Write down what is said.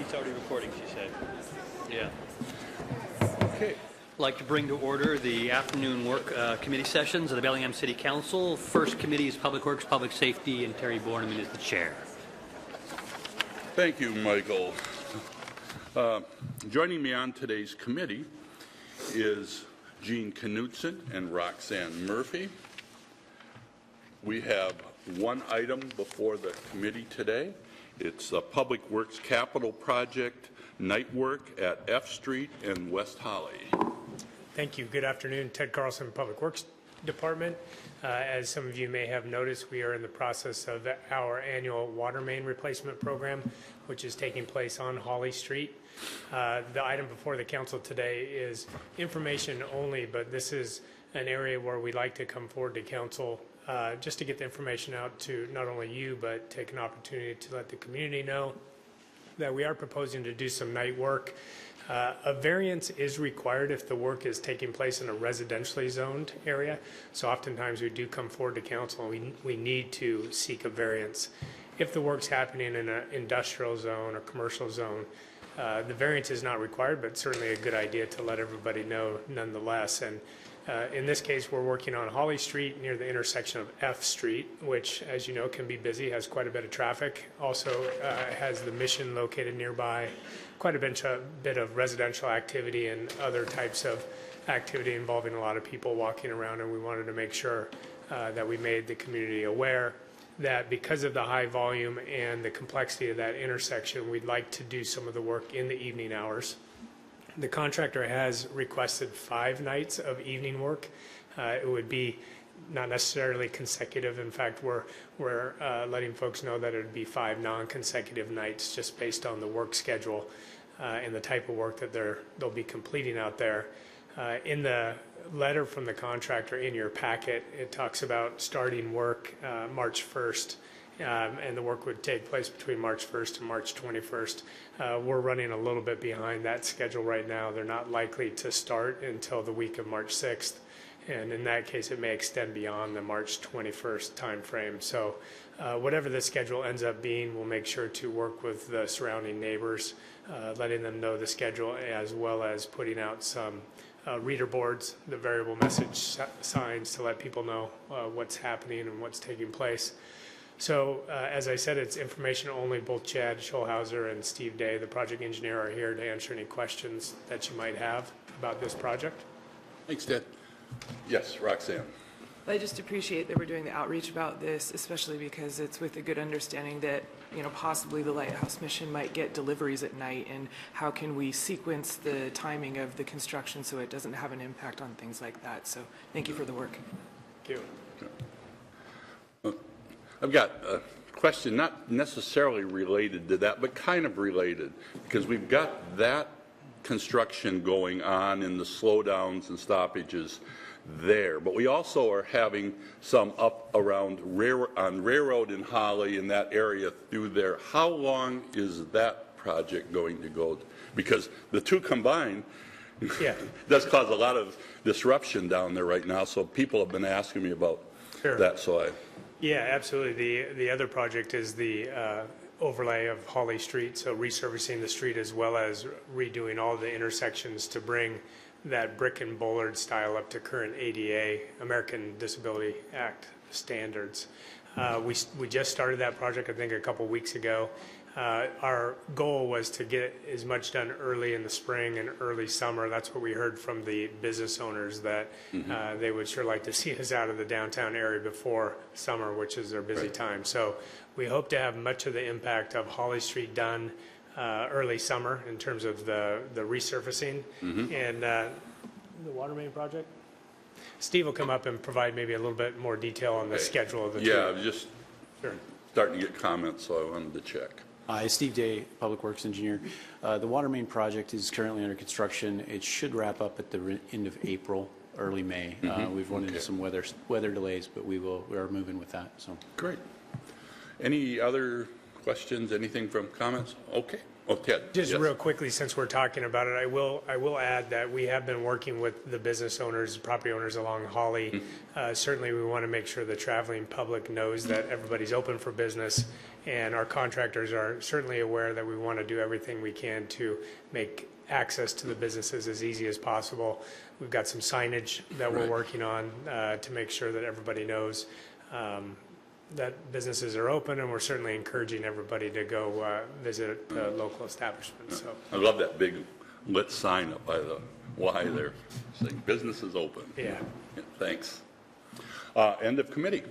She's already recording, she said. Yeah. Okay. I'd like to bring to order the afternoon work committee sessions of the Bellingham City Council. First committee is Public Works, Public Safety, and Terry Borneman is the chair. Thank you, Michael. Joining me on today's committee is Jean Knutson and Roxanne Murphy. We have one item before the committee today. It's a Public Works Capital Project night work at F Street in West Holly. Thank you. Good afternoon. Ted Carlson, Public Works Department. As some of you may have noticed, we are in the process of our annual water main replacement program, which is taking place on Holly Street. The item before the council today is information only, but this is an area where we like to come forward to council just to get the information out to not only you, but take an opportunity to let the community know that we are proposing to do some night work. A variance is required if the work is taking place in a residentially zoned area. So oftentimes we do come forward to council and we need to seek a variance. If the work's happening in an industrial zone or commercial zone, the variance is not required, but certainly a good idea to let everybody know nonetheless. And in this case, we're working on Holly Street near the intersection of F Street, which, as you know, can be busy, has quite a bit of traffic. Also has the Mission located nearby, quite a bit of residential activity and other types of activity involving a lot of people walking around, and we wanted to make sure that we made the community aware that because of the high volume and the complexity of that intersection, we'd like to do some of the work in the evening hours. The contractor has requested 5 nights of evening work. It would be not necessarily consecutive. In fact, we're letting folks know that it would be 5 non-consecutive nights just based on the work schedule and the type of work that they'll be completing out there. In the letter from the contractor in your packet, it talks about starting work March 1st. And the work would take place between March 1st and March 21st. We're running a little bit behind that schedule right now. They're not likely to start until the week of March 6th. And in that case, it may extend beyond the March 21st timeframe. So whatever the schedule ends up being, we'll make sure to work with the surrounding neighbors, letting them know the schedule, as well as putting out some reader boards, the variable message signs to let people know what's happening and what's taking place. So, as I said, it's information only. Both Chad Scholhauser and Steve Day, the project engineer, are here to answer any questions that you might have about this project. Thanks, Ted. Yes, Roxanne. I just appreciate that we're doing the outreach about this, especially because it's with a good understanding that, possibly the Lighthouse Mission might get deliveries at night, and how can we sequence the timing of the construction so it doesn't have an impact on things like that. So thank you for the work. Thank you. I've got a question not necessarily related to that, but kind of related, because we've got that construction going on in the slowdowns and stoppages there, but we also are having some up around on Railroad in Holly in that area through there. How long is that project going to go? Because the two combined does cause a lot of disruption down there right now, so people have been asking me about that. So Yeah, absolutely. The other project is the overlay of Holly Street, so resurfacing the street as well as redoing all the intersections to bring that brick and bollard style up to current ADA, American Disability Act standards. We just started that project, I think, a couple weeks ago. Our goal was to get as much done early in the spring and early summer. That's what we heard from the business owners, that they would sure like to see us out of the downtown area before summer, which is their busy time. So we hope to have much of the impact of Holly Street done early summer in terms of the resurfacing. And the water main project. Steve will come up and provide maybe a little bit more detail on the schedule of the I was just starting to get comments, so I wanted to check. Hi, Steve Day, Public Works Engineer. The water main project is currently under construction. It should wrap up at the end of April, early May. We've run into some weather delays, but we are moving with that. So great. Any other questions, anything from comments? Okay. Oh, Ted. Just yes. real quickly, since we're talking about it, I will add that we have been working with the business owners, property owners along Holly. Certainly, we want to make sure the traveling public knows that everybody's open for business, and our contractors are certainly aware that we want to do everything we can to make access to the businesses as easy as possible. We've got some signage that we're working on to make sure that everybody knows that businesses are open, and we're certainly encouraging everybody to go visit the local establishments. So, I love that big lit sign up by the Y there, saying business is open. yeah. Yeah, thanks. End of committee.